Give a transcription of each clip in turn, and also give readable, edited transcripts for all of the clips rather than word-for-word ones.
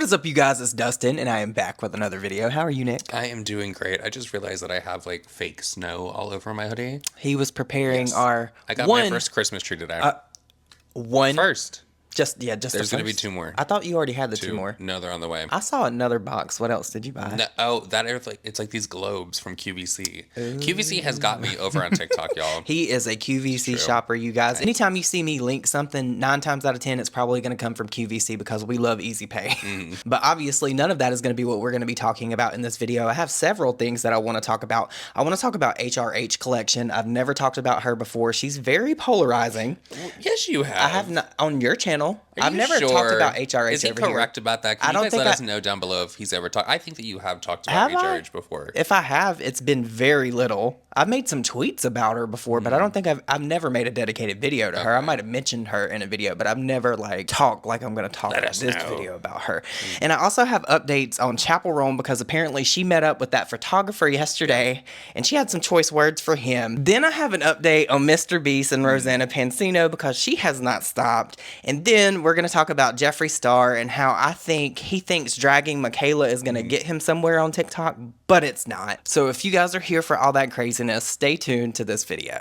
What is up, you guys? It's Dustin, and I am back with another video. How are you, Nick? I am doing great. I just realized that I have like fake snow all over my hoodie. He was preparing our I got my first Christmas tree today. First. Just There's going to be two more. I thought you already had the two more. No, they're on the way. I saw another box. What else did you buy? No, it's like these globes from QVC. Ooh. QVC has got me over on TikTok, y'all. He is a QVC shopper, you guys. Anytime you see me link something, 9 times out of 10, it's probably going to come from QVC because we love easy pay. But obviously, none of that is going to be what we're going to be talking about in this video. I have several things that I want to talk about. I want to talk about HRH Collection. I've never talked about her before. She's very polarizing. Well, yes, you have. I have not on your channel. I've never talked about HRH. Is he correct about that? Can you guys let us know down below if he's ever talked? I think that you have talked about HRH before. If I have, it's been very little. I've made some tweets about her before, but I don't think I've never made a dedicated video to her. I might have mentioned her in a video, but I've never like talked like I'm going to talk in this video about her. And I also have updates on Chappell Roan because apparently she met up with that photographer yesterday and she had some choice words for him. Then I have an update on Mr. Beast and Rosanna Pansino because she has not stopped. And then we're going to talk about Jeffree Star and how I think he thinks dragging Mikayla is going to get him somewhere on TikTok, but it's not. So if you guys are here for all that craziness, stay tuned to this video.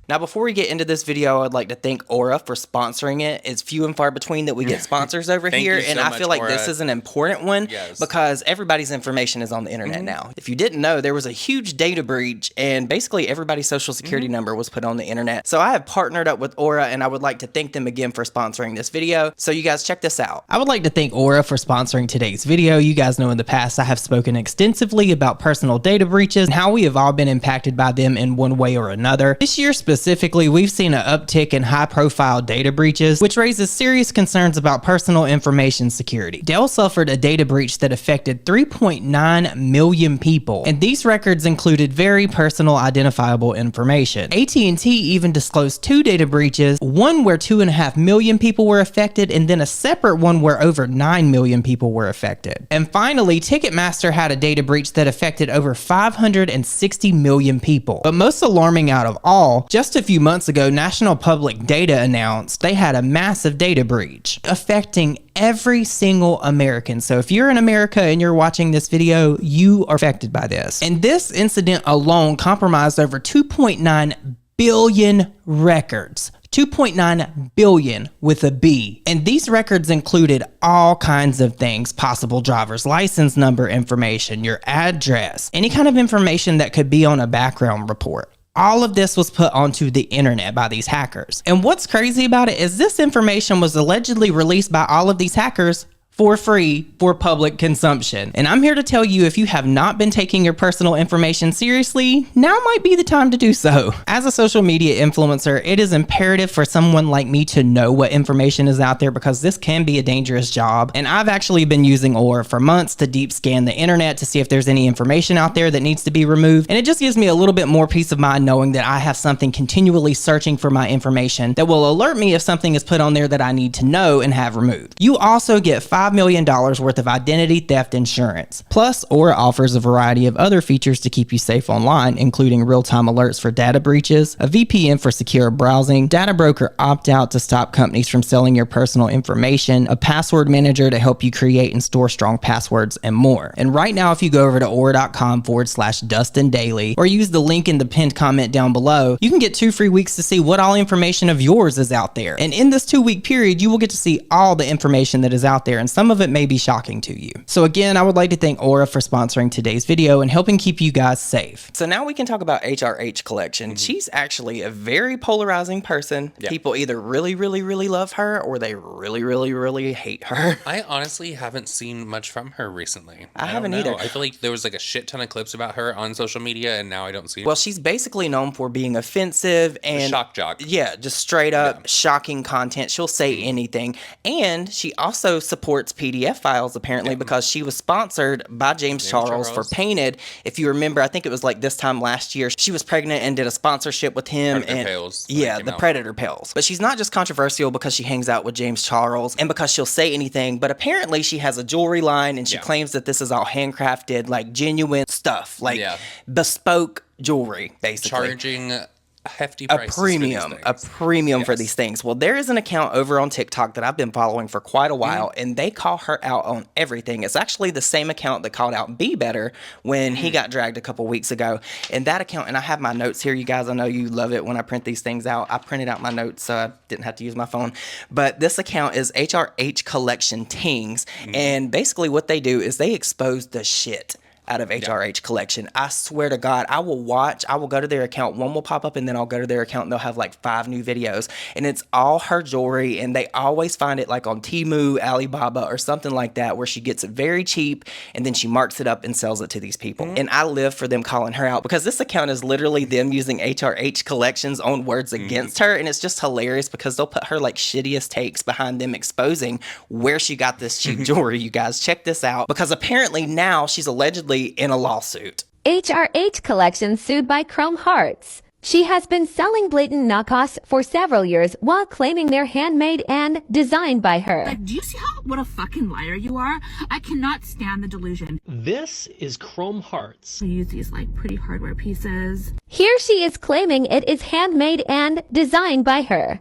Now, before we get into this video, I'd like to thank Aura for sponsoring it. It's few and far between that we get sponsors over here, and I feel like this is an important one because everybody's information is on the internet now. If you didn't know, there was a huge data breach, and basically everybody's social security number was put on the internet. So I have partnered up with Aura, and I would like to thank them again for sponsoring this video. So you guys check this out. I would like to thank Aura for sponsoring today's video. You guys know in the past I have spoken extensively about personal data breaches and how we have all been impacted by them in one way or another. This year specifically, we've seen an uptick in high-profile data breaches, which raises serious concerns about personal information security. Dell suffered a data breach that affected 3.9 million people, and these records included very personal identifiable information. AT&T even disclosed 2 data breaches, one where 2.5 million people were affected, and then a separate one where over 9 million people were affected. And finally, Ticketmaster had a data breach that affected over 560 million people. But most alarming out of all, just a few months ago, National Public Data announced they had a massive data breach affecting every single American. So if you're in America and you're watching this video, you are affected by this. And this incident alone compromised over 2.9 billion records. 2.9 billion with a B. And these records included all kinds of things: possible driver's license number information, your address, any kind of information that could be on a background report. All of this was put onto the internet by these hackers. And what's crazy about it is this information was allegedly released by all of these hackers for free for public consumption. And I'm here to tell you, if you have not been taking your personal information seriously, now might be the time to do so. As a social media influencer, it is imperative for someone like me to know what information is out there because this can be a dangerous job. And I've actually been using Aura for months to deep scan the internet to see if there's any information out there that needs to be removed. And it just gives me a little bit more peace of mind knowing that I have something continually searching for my information that will alert me if something is put on there that I need to know and have removed. You also get $5 million worth of identity theft insurance. Plus, Aura offers a variety of other features to keep you safe online, including real-time alerts for data breaches, a VPN for secure browsing, data broker opt-out to stop companies from selling your personal information, a password manager to help you create and store strong passwords, and more. And right now, if you go over to aura.com/Dustin Dailey or use the link in the pinned comment down below, you can get 2 free weeks to see what all information of yours is out there. And in this 2-week period, you will get to see all the information that is out there, and some of it may be shocking to you. So again, I would like to thank Aura for sponsoring today's video and helping keep you guys safe. So now we can talk about HRH Collection. She's actually a very polarizing person. People either really, really, really love her or they really, really, really hate her. I honestly haven't seen much from her recently. I haven't either. I feel like there was like a shit ton of clips about her on social media and now I don't see it. Well, she's basically known for being offensive and a shock jock. Yeah, just straight up shocking content. She'll say anything. And she also supports PDF files apparently because she was sponsored by James Charles for Painted. If you remember, I think it was like this time last year, she was pregnant and did a sponsorship with him. The Predator Pills. But she's not just controversial because she hangs out with James Charles and because she'll say anything, but apparently she has a jewelry line and she claims that this is all handcrafted, like genuine stuff, like bespoke jewelry, basically. Charging hefty prices a premium for these things. Well, there is an account over on TikTok that I've been following for quite a while, and they call her out on everything. It's actually the same account that called out Be Better when he got dragged a couple weeks ago. And that account, and I have my notes here, you guys. I know you love it when I print these things out. I printed out my notes so I didn't have to use my phone. But this account is HRH Collection Tings, and basically what they do is they expose the shit out of HRH Collection. I swear to God, I will go to their account, one will pop up, and then I'll go to their account and they'll have like 5 new videos, and it's all her jewelry, and they always find it like on Temu, Alibaba, or something like that, where she gets it very cheap and then she marks it up and sells it to these people. And I live for them calling her out, because this account is literally them using HRH Collection's own words against her, and it's just hilarious because they'll put her like shittiest takes behind them exposing where she got this cheap jewelry. You guys, check this out, because apparently now she's allegedly in a lawsuit. HRH Collection sued by Chrome Hearts. She has been selling blatant knockoffs for several years while claiming they're handmade and designed by her. Like, do you see what a fucking liar you are? I cannot stand the delusion. This is Chrome Hearts. We use these like pretty hardware pieces. Here she is claiming it is handmade and designed by her.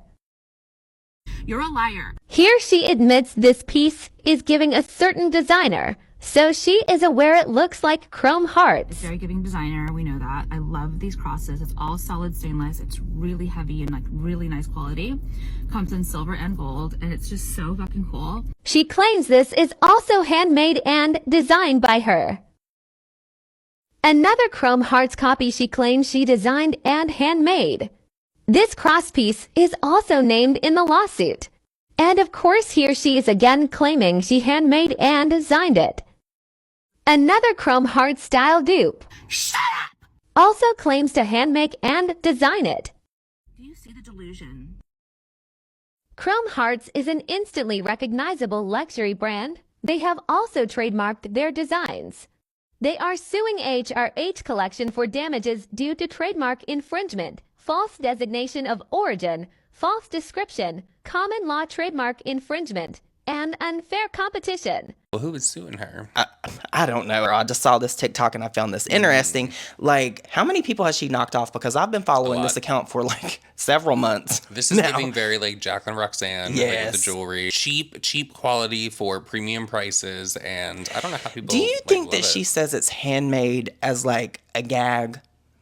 You're a liar. Here she admits this piece is giving a certain designer, so she is aware it looks like Chrome Hearts. It's very giving designer, we know that. I love these crosses. It's all solid stainless. It's really heavy and like really nice quality. Comes in silver and gold, and it's just so fucking cool. She claims this is also handmade and designed by her. Another Chrome Hearts copy she claims she designed and handmade. This cross piece is also named in the lawsuit. And of course here she is again claiming she handmade and designed it. Another Chrome Hearts style dupe. Shut up! Also claims to handmake and design it. Do you see the delusion? Chrome Hearts is an instantly recognizable luxury brand. They have also trademarked their designs. They are suing HRH Collection for damages due to trademark infringement, false designation of origin, false description, common law trademark infringement, and unfair competition. Well, who is suing her? I don't know. I just saw this TikTok and I found this interesting. Like, how many people has she knocked off? Because I've been following this account for like several months. This is giving very like Jacqueline Roxanne, like, with the jewelry. Cheap quality for premium prices, and I don't know how people. Do you think that she says it's handmade as like a gag?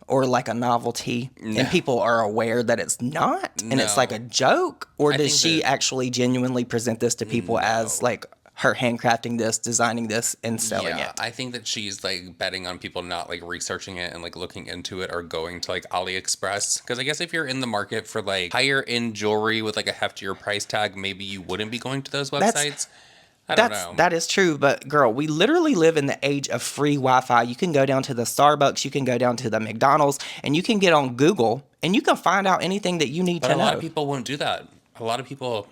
Or like a novelty, and people are aware that it's not, and it's like a joke? Or does she actually genuinely present this to people as like her handcrafting this, designing this, and selling it? I think that she's like betting on people not like researching it and like looking into it or going to like AliExpress. Because I guess if you're in the market for like higher end jewelry with like a heftier price tag, maybe you wouldn't be going to those websites. I don't know. That is true, but girl, we literally live in the age of free Wi-Fi. You can go down to the Starbucks, you can go down to the McDonald's, and you can get on Google, and you can find out anything that you need to know. But a lot of people won't do that. A lot of people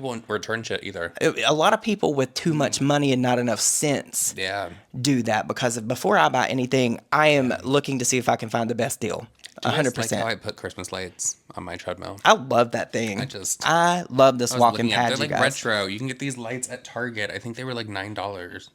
won't return shit either. A lot of people with too much money and not enough sense do that, because before I buy anything, I am looking to see if I can find the best deal. 100%. Like how I put Christmas lights on my treadmill. I love that thing. I love this walking pad. They're like guys. retro. You can get these lights at Target. I think they were like $9.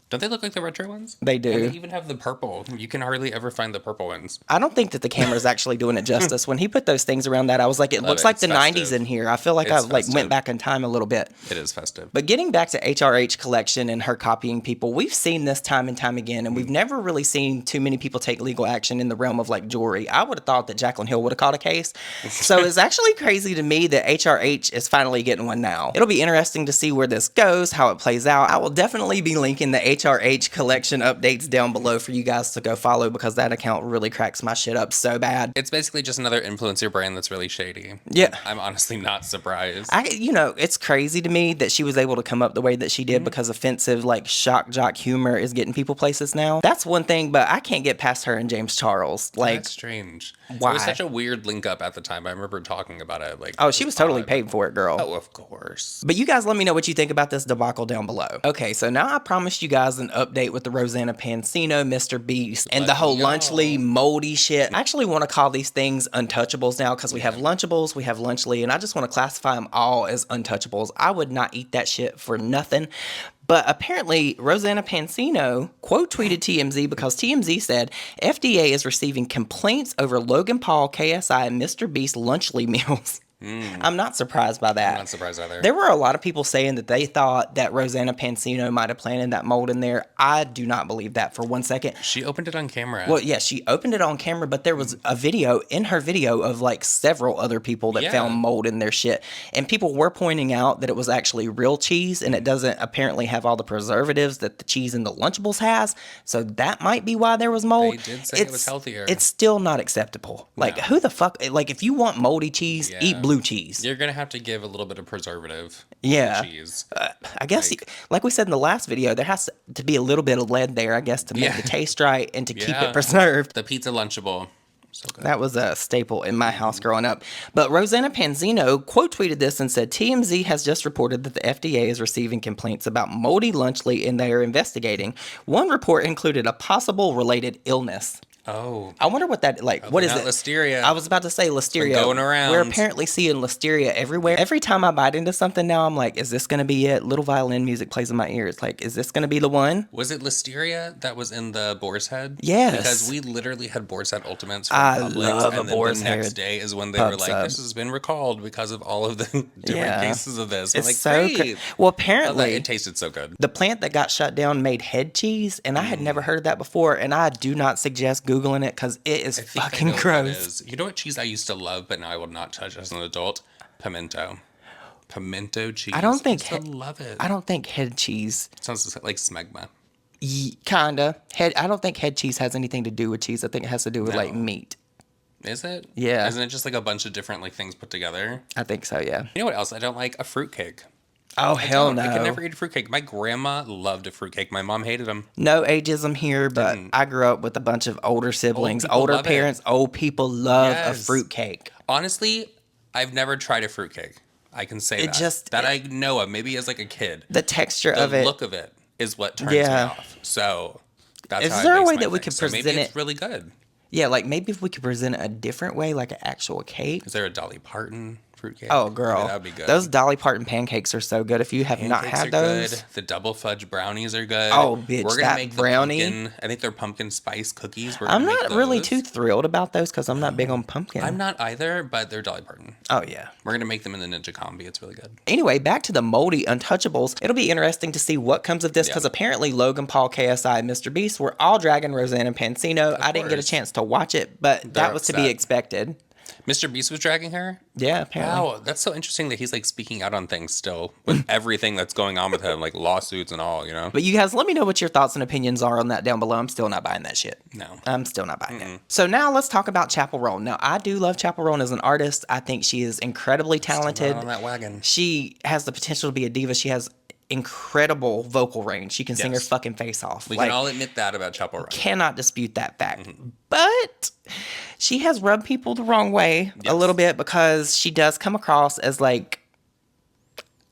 Don't they look like the retro ones? They do. And they even have the purple. You can hardly ever find the purple ones. I don't think that the camera's actually doing it justice. When he put those things around that, I was like, it looks like the festive. 90s in here. I feel like I went back in time a little bit. It is festive. But getting back to HRH Collection and her copying people, we've seen this time and time again, and we've never really seen too many people take legal action in the realm of like jewelry. I would have thought that Jacqueline Hill would have caught a case. So it's actually crazy to me that HRH is finally getting one now. It'll be interesting to see where this goes, how it plays out. I will definitely be linking the HRH Collection updates down below for you guys to go follow, because that account really cracks my shit up so bad. It's basically just another influencer brand that's really shady. Yeah. I'm honestly not surprised. It's crazy to me that she was able to come up the way that she did, because offensive, like, shock jock humor is getting people places now. That's one thing, but I can't get past her and James Charles. Like, that's strange. Why? It was such a weird link up at the time. I remember talking about it. Like, she was totally paid for it, girl. Oh, of course. But you guys let me know what you think about this debacle down below. Okay, so now I promised you guys an update with the Rosanna Pansino, Mr. Beast, and the whole Lunchly moldy shit. I actually want to call these things untouchables now, because we have Lunchables, we have Lunchly, and I just want to classify them all as untouchables. I would not eat that shit for nothing. But apparently, Rosanna Pansino quote tweeted TMZ because TMZ said FDA is receiving complaints over Logan Paul, KSI, and Mr. Beast lunchly meals. I'm not surprised by that. I'm not surprised either. There were a lot of people saying that they thought that Rosanna Pansino might have planted that mold in there. I do not believe that for 1 second. She opened it on camera. Well, yeah, she opened it on camera, but there was a video in her video of like several other people that found mold in their shit. And people were pointing out that it was actually real cheese and it doesn't apparently have all the preservatives that the cheese in the Lunchables has. So that might be why there was mold. They did say it was healthier. It's still not acceptable. Like, who the fuck? Like, if you want moldy cheese, eat blue cheese. You're gonna have to give a little bit of preservative. Cheese. I guess, like we said in the last video, there has to be a little bit of lead there, I guess, to make the taste right and to keep it preserved. The pizza Lunchable. So good. That was a staple in my house growing up. But Rosanna Pansino quote tweeted this and said, TMZ has just reported that the FDA is receiving complaints about moldy lunchly and they are investigating. One report included a possible related illness. Oh. I wonder what that, like, what is it? Listeria. I was about to say listeria. Going around. We're apparently seeing listeria everywhere. Every time I bite into something now, I'm like, is this going to be it? Little violin music plays in my ears. Like, is this going to be the one? Was it listeria that was in the boar's head? Yes. Because we literally had boar's head ultimates from I Publix, love and a then boar's the next head day is when they were like, this has been recalled because of all of the different cases of this. It's like, so great. well, apparently it tasted so good. The plant that got shut down made head cheese, and I had never heard of that before, and I do not suggest Googling it because it is fucking gross. You know what cheese I used to love, but now I will not touch as an adult? Pimento. Pimento cheese. I love it. I don't think head cheese. It sounds like smegma. Kinda. I don't think head cheese has anything to do with cheese. I think it has to do with like meat. Is it? Yeah. Isn't it just like a bunch of different like things put together? I think so, yeah. You know what else I don't like? A fruitcake. Oh, hell no. I could never eat a fruitcake. My grandma loved a fruitcake. My mom hated them. No ageism here, but I grew up with a bunch of older siblings, older parents. Old people love a fruitcake. Honestly, I've never tried a fruitcake. I can say that I know of. Maybe as like a kid. The texture of it. The look of it is what turns me off. So that's how there a way that we could present maybe it? It's really good. Yeah, like maybe if we could present it a different way, like an actual cake. Is there a Dolly Parton fruitcake? Oh, girl. Yeah, that'd be good. Those Dolly Parton pancakes are so good. If you have not had those. Good. The double fudge brownies are good. Oh, bitch, We're gonna make brownie. I think they're pumpkin spice cookies. I'm not really too thrilled about those because I'm not big on pumpkin. I'm not either, but they're Dolly Parton. Oh, yeah. We're gonna make them in the Ninja Combi. It's really good. Anyway, back to the moldy Untouchables. It'll be interesting to see what comes of this because apparently Logan Paul, KSI, and Mr. Beast were all dragging Rosanna Pansino. I didn't get a chance to watch it, but that was to be expected. Mr. Beast was dragging her? Yeah, apparently. Wow, that's so interesting that he's like speaking out on things still with everything that's going on with him, like lawsuits and all, you know? But you guys, let me know what your thoughts and opinions are on that down below. I'm still not buying that shit. No. I'm still not buying it. So now let's talk about Chappell Roan. Now, I do love Chappell Roan as an artist. I think she is incredibly talented. Still not on that wagon. She has the potential to be a diva. She has incredible vocal range. She can sing her fucking face off. We can all admit that about Chappell Roan. Cannot dispute that fact. But she has rubbed people the wrong way a little bit because she does come across as like,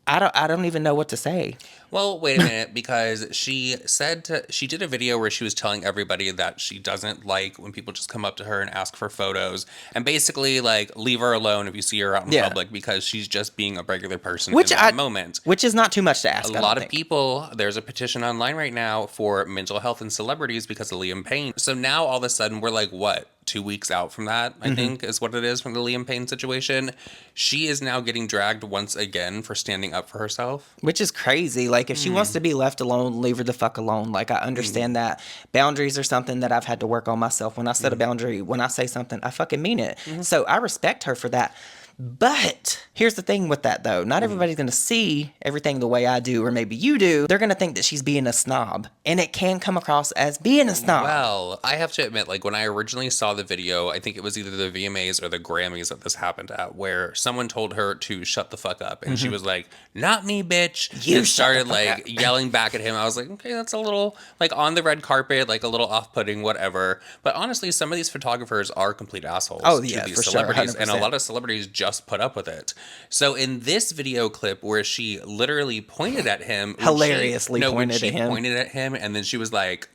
I don't even know what to say. Well, wait a minute, because she did a video where she was telling everybody that she doesn't like when people just come up to her and ask for photos and basically like leave her alone if you see her out in public because she's just being a regular person in that moment. Which is not too much to ask. A lot of people, there's a petition online right now for mental health in celebrities because of Liam Payne. So now all of a sudden we're like, what? 2 weeks out from that, I think is what it is from the Liam Payne situation. She is now getting dragged once again for standing up for herself. Which is crazy. Like, if she wants to be left alone, leave her the fuck alone. Like, I understand that. Boundaries are something that I've had to work on myself. When I set a boundary, when I say something, I fucking mean it. So I respect her for that. But here's the thing with that, though. Not everybody's going to see everything the way I do, or maybe you do. They're going to think that she's being a snob. And it can come across as being a snob. Well, I have to admit, like, when I originally saw the video, I think it was either the VMAs or the Grammys that this happened at, where someone told her to shut the fuck up. And she was like, not me, bitch. You and started, like, yelling back at him. I was like, okay, that's a little, like, on the red carpet, like, a little off-putting, whatever. But honestly, some of these photographers are complete assholes to these celebrities. Sure, and a lot of celebrities just put up with it. So in this video clip where she literally pointed at him, pointed at him, and then she was like,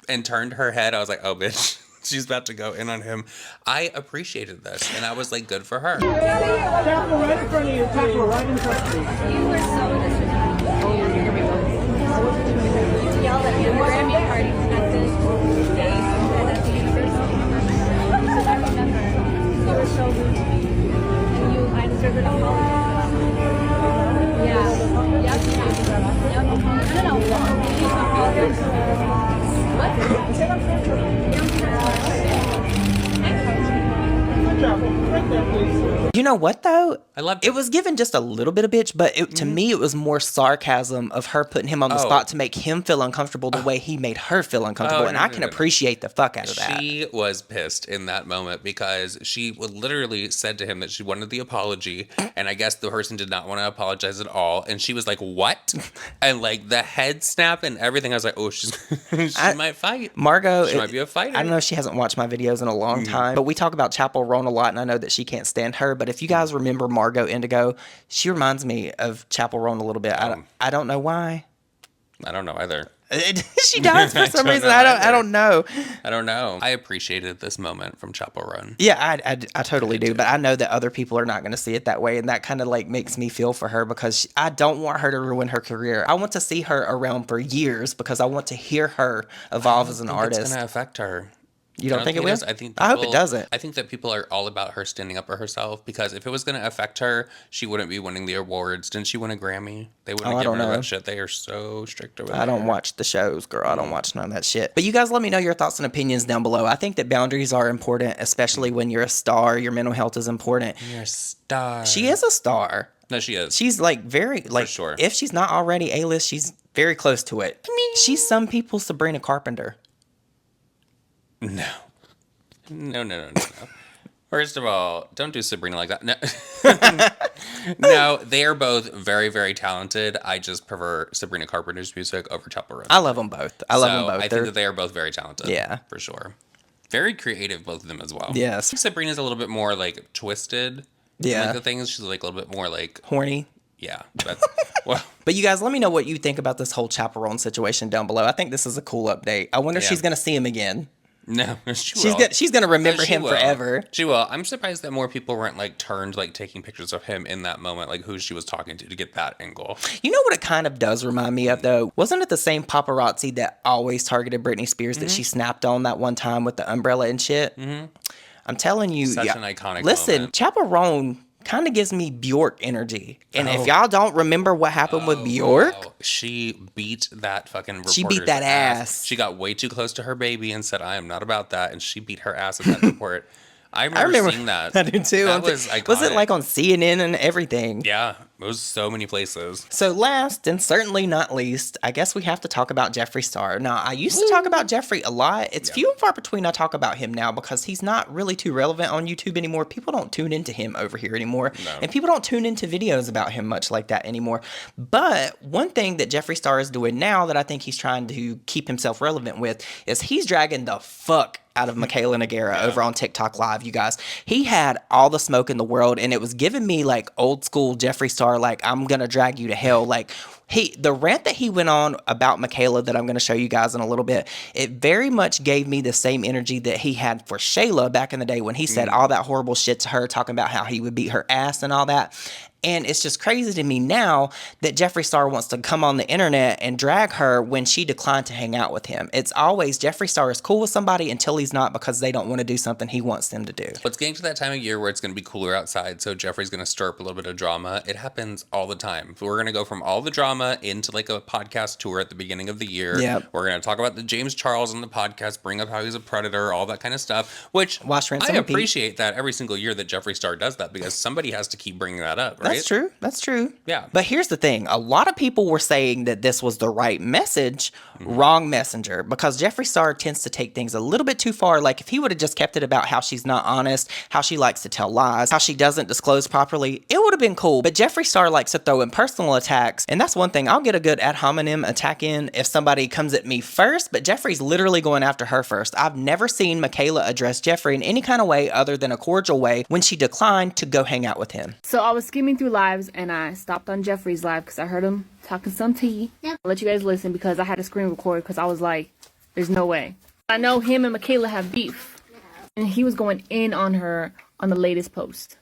and turned her head, I was like, oh bitch, she's about to go in on him. I appreciated this, and I was like, good for her. Chappell right in front of you. Chappell right in front of you. You were so disrespectful. Oh, here we go. yelled at me at the Grammy party connected. At the Universal. I remember. You were so rude to me. And I deserve an apology. Yeah. Yep. You know what though? I loved it. Was given just a little bit of bitch, but to me it was more sarcasm of her putting him on the spot to make him feel uncomfortable the way he made her feel uncomfortable, and I can appreciate the fuck out of that. She was pissed in that moment because she literally said to him that she wanted the apology, and I guess the person did not want to apologize at all, and she was like, "What?" And like the head snap and everything. I was like, "Oh, she might fight." Margot, she might be a fighter. I don't know if she hasn't watched my videos in a long time, but we talk about Chappell Roan a lot, and I know that she can't stand her. But if you guys remember Margot Indigo, she reminds me of Chappell Roan a little bit. I don't know why. I don't know either. She does for some reason. I don't know. I don't know. I appreciated this moment from Chappell Roan. Yeah, I totally do. But I know that other people are not going to see it that way, and that kind of like makes me feel for her because I don't want her to ruin her career. I want to see her around for years because I want to hear her evolve as an artist. It's going to affect her. You don't think it will? I hope it doesn't. I think that people are all about her standing up for herself because if it was going to affect her, she wouldn't be winning the awards. Didn't she win a Grammy? They wouldn't give her that shit. They are so strict over there. I don't watch the shows, girl. I don't watch none of that shit. But you guys let me know your thoughts and opinions down below. I think that boundaries are important, especially when you're a star. Your mental health is important. You're a star. She is a star. No, she is. She's like very, like, for sure. If she's not already A-list, she's very close to it. She's some people's Sabrina Carpenter. No. No. First of all, don't do Sabrina like that. No. No, they are both very, very talented. I just prefer Sabrina Carpenter's music over Chappell Roan. I love them both. I think that they are both very talented. Yeah. For sure. Very creative, both of them as well. Yes. Sabrina's a little bit more, like, twisted. Yeah. Like the things, she's, like, a little bit more, like... horny. Yeah. That's, well... But you guys, let me know what you think about this whole Chappell Roan situation down below. I think this is a cool update. I wonder if she's going to see him again. No, she will. She's gonna remember him forever. She will. I'm surprised that more people weren't like turned like taking pictures of him in that moment, like who she was talking to get that angle. You know what it kind of does remind me of though? Wasn't it the same paparazzi that always targeted Britney Spears that she snapped on that one time with the umbrella and shit? Mm-hmm. I'm telling you, such an iconic. Listen, moment. Chappell Roan kind of gives me Bjork energy. And if y'all don't remember what happened with Bjork... Wow. She beat that fucking reporter's She beat that ass. She got way too close to her baby and said, I am not about that. And she beat her ass in that report. I remember seeing that. I do too. That was iconic. Was it like on CNN and everything? Yeah. It was so many places. So last and certainly not least, I guess we have to talk about Jeffree Star. Now, I used to talk about Jeffree a lot. It's few and far between I talk about him now because he's not really too relevant on YouTube anymore. People don't tune into him over here anymore. No. And people don't tune into videos about him much like that anymore. But one thing that Jeffree Star is doing now that I think he's trying to keep himself relevant with is he's dragging the fuck out of Mikayla Nogueira over on TikTok Live, you guys. He had all the smoke in the world, and it was giving me like old school Jeffree Star, like, I'm gonna drag you to hell. Like, the rant that he went on about Mikayla that I'm gonna show you guys in a little bit, it very much gave me the same energy that he had for Shayla back in the day when he said all that horrible shit to her, talking about how he would beat her ass and all that. And it's just crazy to me now that Jeffree Star wants to come on the internet and drag her when she declined to hang out with him. It's always Jeffree Star is cool with somebody until he's not because they don't want to do something he wants them to do. Well, it's getting to that time of year where it's going to be cooler outside, so Jeffree's going to stir up a little bit of drama. It happens all the time. We're going to go from all the drama into like a podcast tour at the beginning of the year. Yep. We're going to talk about the James Charles on the podcast, bring up how he's a predator, all that kind of stuff, which I appreciate that every single year that Jeffree Star does that because somebody has to keep bringing that up, right? That's true. That's true. Yeah. But here's the thing. A lot of people were saying that this was the right message, wrong messenger, because Jeffree Star tends to take things a little bit too far. Like if he would have just kept it about how she's not honest, how she likes to tell lies, how she doesn't disclose properly, it would have been cool. But Jeffree Star likes to throw in personal attacks. And that's one thing. I'll get a good ad hominem attack in if somebody comes at me first, but Jeffree's literally going after her first. I've never seen Mikayla address Jeffree in any kind of way other than a cordial way when she declined to go hang out with him. So I was skimming through lives and I stopped on Jeffree's live because I heard him talking some tea. I'll let you guys listen because I had a screen record because I was like, there's no way. I know him and Mikayla have beef. And he was going in on her on the latest post.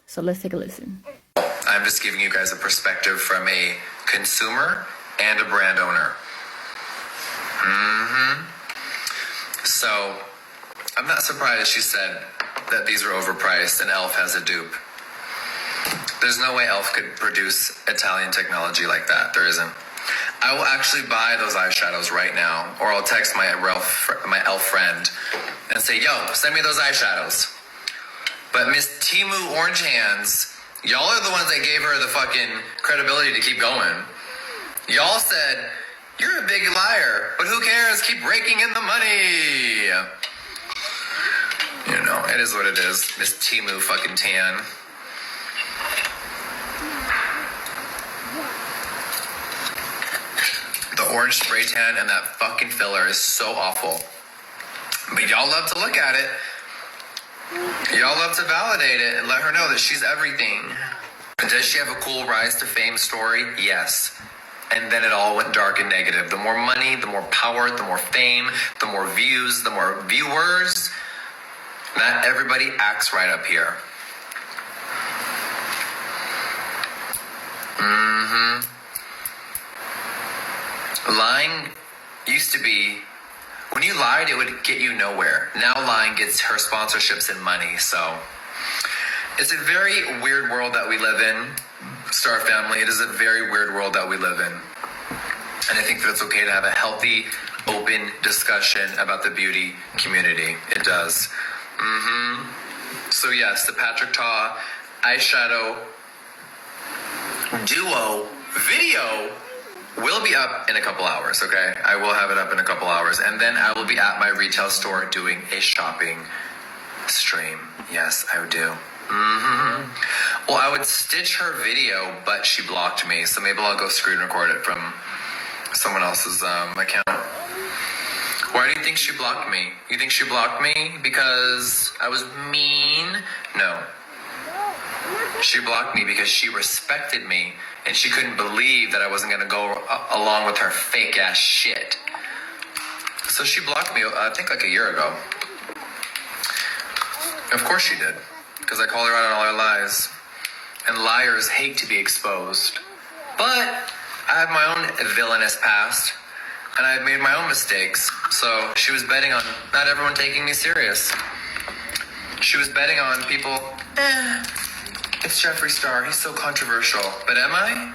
So let's take a listen. I'm just giving you guys a perspective from a consumer and a brand owner. So, I'm not surprised she said that these were overpriced and e.l.f. has a dupe. There's no way e.l.f. could produce Italian technology like that. There isn't. I will actually buy those eyeshadows right now, or I'll text my e.l.f. friend and say, yo, send me those eyeshadows. But Miss Temu Orange Hands, y'all are the ones that gave her the fucking credibility to keep going. Y'all said, you're a big liar, but who cares? Keep raking in the money. You know, it is what it is. Miss Temu fucking Tan. The orange spray tan and that fucking filler is so awful. But y'all love to look at it. Y'all love to validate it and let her know that she's everything. And does she have a cool rise to fame story? Yes. And then it all went dark and negative. The more money, the more power, the more fame, the more views, the more viewers. Not everybody acts right up here. Lying used to be, when you lied, it would get you nowhere. Now lying gets her sponsorships and money. So it's a very weird world that we live in, Star Family. It is a very weird world that we live in. And I think that it's okay to have a healthy, open discussion about the beauty community. It does. So yes, the Patrick Ta eyeshadow duo video will be up in a couple hours, okay? I will have it up in a couple hours. And then I will be at my retail store doing a shopping stream. Yes, I would do. Well, I would stitch her video, but she blocked me. So maybe I'll go screen record it from someone else's account. Why do you think she blocked me? You think she blocked me because I was mean? No. She blocked me because she respected me and she couldn't believe that I wasn't going to go along with her fake ass shit. So she blocked me, I think like a year ago. Of course she did, because I called her out on all her lies. And liars hate to be exposed. But I have my own villainous past, and I've made my own mistakes. So she was betting on not everyone taking me serious. She was betting on people, it's Jeffree Star, he's so controversial. But am I?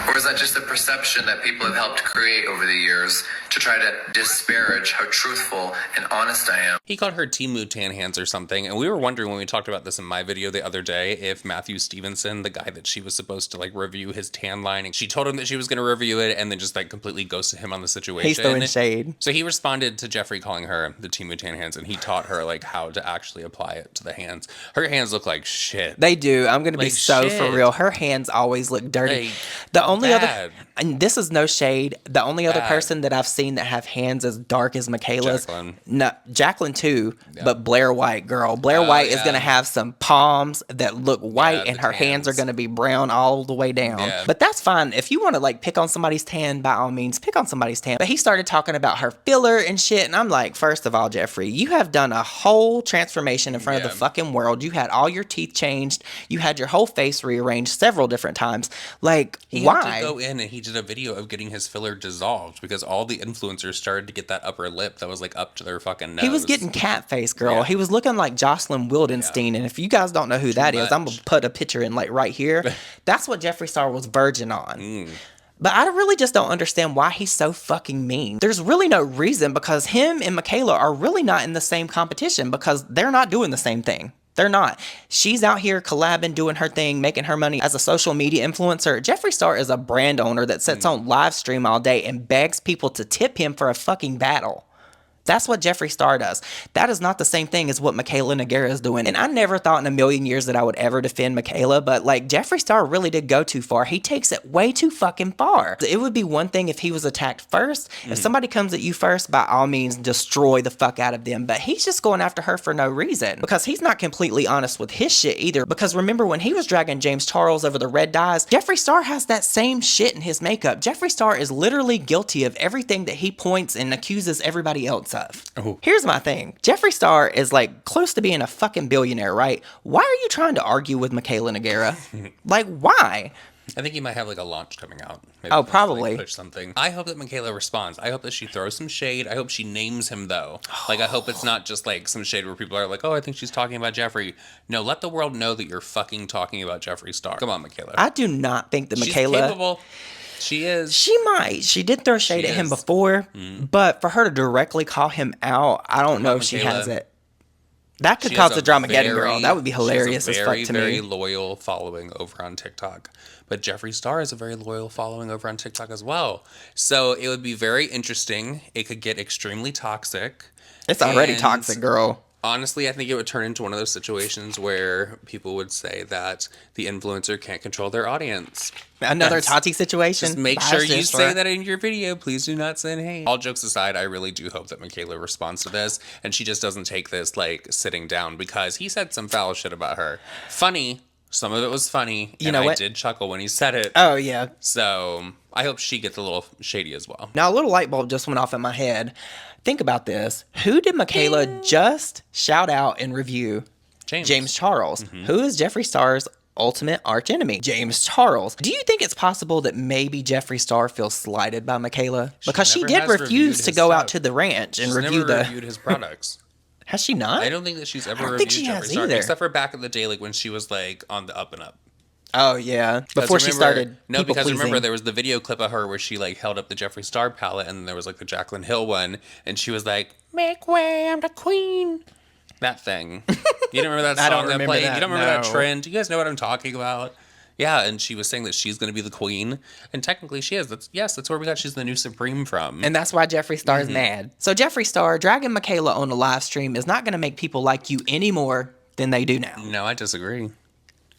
Or is that just a perception that people have helped create over the years to try to disparage how truthful and honest I am? He called her Temu Tan Hands or something, and we were wondering when we talked about this in my video the other day if Matthew Stevenson, the guy that she was supposed to like review his tan line, and she told him that she was going to review it and then just like completely ghosted him on the situation. He's throwing shade. So he responded to Jeffree calling her the Temu Tan Hands, and he taught her like how to actually apply it to the hands. Her hands look like shit. They do. I'm going to be Like so shit. for real. Her hands always look dirty. Like, the only bad. other, and this is no shade, the only other Bad. person that I've seen that have hands as dark as Mikayla's, Jacqueline. no, Jacqueline too, but Blair White, girl. Blair White is yeah. going to have some palms that look white, Yeah, and the her hands are tans. going to be brown all the way down. Yeah. But that's fine. If you want to like pick on somebody's tan, by all means, pick on somebody's tan. But he started talking about her filler and shit, and I'm like, first of all, Jeffree, you have done a whole transformation in front of the fucking world. You had all your teeth changed. You had your whole face rearranged several different times. Like, He why? had to go in and he did a video of getting his filler dissolved because all the influencers started to get that upper lip that was like up to their fucking nose. He was getting cat face, girl. Yeah. He was looking like Jocelyn Wildenstein. And if you guys don't know who that is, I'm going to put a picture in like right here. That's what Jeffree Star was virgin on. But I really just don't understand why he's so fucking mean. There's really no reason, because him and Mikayla are really not in the same competition because they're not doing the same thing. They're not. She's out here collabing, doing her thing, making her money as a social media influencer. Jeffree Star is a brand owner that sits on live stream all day and begs people to tip him for a fucking battle. That's what Jeffree Star does. That is not the same thing as what Mikayla Nogueira is doing. And I never thought in a million years that I would ever defend Mikayla, but like Jeffree Star really did go too far. He takes it way too fucking far. It would be one thing if he was attacked first. If somebody comes at you first, by all means, destroy the fuck out of them. But he's just going after her for no reason, because he's not completely honest with his shit either. Because remember when he was dragging James Charles over the red dyes, Jeffree Star has that same shit in his makeup. Jeffree Star is literally guilty of everything that he points and accuses everybody else of. Oh. Here's my thing. Jeffree Star is like close to being a fucking billionaire, right? Why are you trying to argue with Mikayla Nogueira? Like, why? I think he might have like a launch coming out. Maybe Oh, probably. Like, push something. I hope that Mikayla responds. I hope that she throws some shade. I hope she names him though. Like I hope it's not just like some shade where people are like, oh, I think she's talking about Jeffree. No, let the world know that you're fucking talking about Jeffree Star. Come on, Mikayla. I do not think that She's Mikayla... capable. She is. She might. She did throw shade at him before, but for her to directly call him out, I don't know if she has it. That could cause a Dramageddon girl. That would be hilarious as fuck to me. Very loyal following over on TikTok. But Jeffree Star is a very loyal following over on TikTok as well. So it would be very interesting. It could get extremely toxic. It's already toxic, girl. Honestly, I think it would turn into one of those situations where people would say that the influencer can't control their audience. Another Tati situation. Just make sure you say that in your video. Please do not send hate. All jokes aside, I really do hope that Mikayla responds to this and she just doesn't take this like sitting down because he said some foul shit about her. Funny. Some of it was funny. You know what? I did chuckle when he said it. Oh, yeah. So I hope she gets a little shady as well. Now, a little light bulb just went off in my head. Think about this. Who did Mikayla just shout out and review? James Charles. Who is Jeffree Star's ultimate archenemy? James Charles. Do you think it's possible that maybe Jeffree Star feels slighted by Mikayla? Because she did refuse to go out to the ranch and reviewed his products. Has she not? I don't think that she's ever reviewed Jeffree Star. Except for back in the day, like when she was like on the up and up. Oh, yeah. Before she started remember there was the video clip of her where she like held up the Jeffree Star palette and then there was like the Jaclyn Hill one and she was like, make way, I'm the queen. That thing. You don't remember that song that played? You don't remember that trend? Do you guys know what I'm talking about? Yeah, and she was saying that she's going to be the queen. And technically she is. That's where we got she's the new Supreme from. And that's why Jeffree Star is mad. So Jeffree Star dragging Mikayla on a live stream is not going to make people like you any more than they do now. No, I disagree.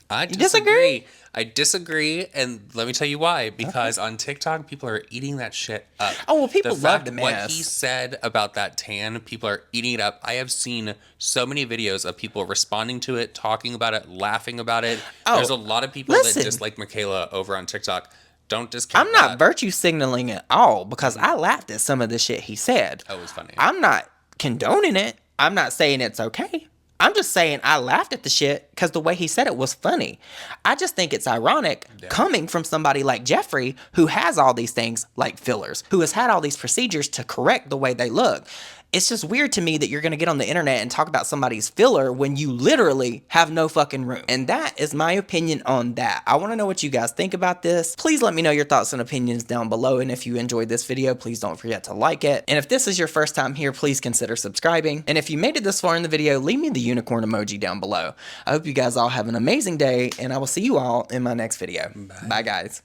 I disagree. I disagree, and let me tell you why. Because on TikTok, people are eating that shit up. Oh, well, people love the mess. What he said about that tan, people are eating it up. I have seen so many videos of people responding to it, talking about it, laughing about it. There's a lot of people that dislike Mikayla over on TikTok. Don't discount I'm not virtue signaling at all, because I laughed at some of the shit he said. Oh, it was funny. I'm not condoning it. I'm not saying it's okay. I'm just saying I laughed at the shit because the way he said it was funny. I just think it's ironic coming from somebody like Jeffree, who has all these things like fillers, who has had all these procedures to correct the way they look. It's just weird to me that you're going to get on the internet and talk about somebody's filler when you literally have no fucking room. And that is my opinion on that. I want to know what you guys think about this. Please let me know your thoughts and opinions down below. And if you enjoyed this video, please don't forget to like it. And if this is your first time here, please consider subscribing. And if you made it this far in the video, leave me the unicorn emoji down below. I hope you guys all have an amazing day, and I will see you all in my next video. Bye guys.